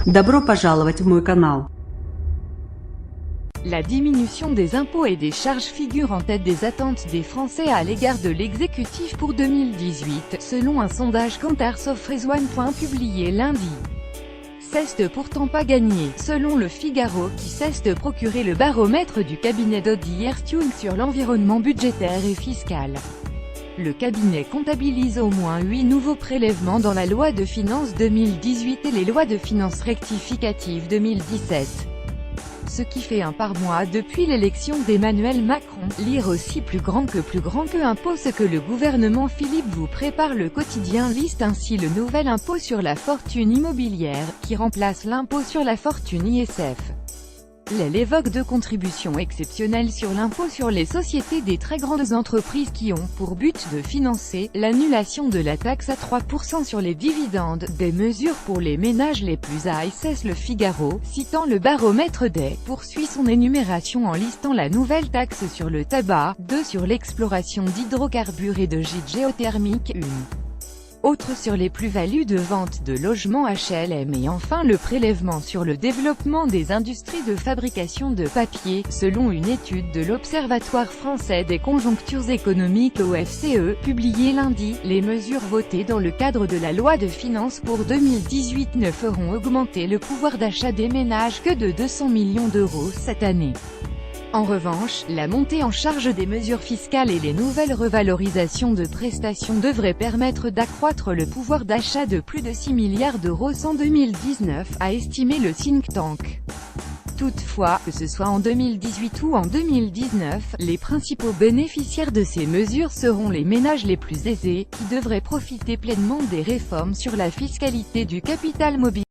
Добро пожаловать в мой канал. La diminution des impôts et des charges figure en tête des attentes des Français à l'égard de l'exécutif pour 2018, selon un sondage Cantar-Sofresoine. Publié lundi. C'est pourtant pas gagné, selon le Figaro, qui cesse de procurer le baromètre du cabinet d'Audi Erstune sur l'environnement budgétaire et fiscal. Le cabinet comptabilise au moins 8 nouveaux prélèvements dans la loi de finances 2018 et les lois de finances rectificatives 2017. Ce qui fait un par mois depuis l'élection d'Emmanuel Macron. Lire aussi plus grand que impôt. Ce que le gouvernement Philippe vous prépare. Le quotidien liste ainsi le nouvel impôt sur la fortune immobilière, qui remplace l'impôt sur la fortune ISF. Elle évoque deux contributions exceptionnelles sur l'impôt sur les sociétés des très grandes entreprises qui ont pour but de financer l'annulation de la taxe à 3% sur les dividendes, des mesures pour les ménages les plus aisés. Le Figaro, citant le baromètre des, poursuit son énumération en listant la nouvelle taxe sur le tabac, 2 sur l'exploration d'hydrocarbures et de gîtes géothermiques, 1 autre sur les plus-values de vente de logements HLM et enfin le prélèvement sur le développement des industries de fabrication de papier, selon une étude de l'Observatoire français des conjonctures économiques OFCE, publiée lundi. Les mesures votées dans le cadre de la loi de finances pour 2018 ne feront augmenter le pouvoir d'achat des ménages que de 200 millions d'euros cette année. En revanche, la montée en charge des mesures fiscales et les nouvelles revalorisations de prestations devraient permettre d'accroître le pouvoir d'achat de plus de 6 milliards d'euros en 2019, a estimé le think tank. Toutefois, que ce soit en 2018 ou en 2019, les principaux bénéficiaires de ces mesures seront les ménages les plus aisés, qui devraient profiter pleinement des réformes sur la fiscalité du capital mobile.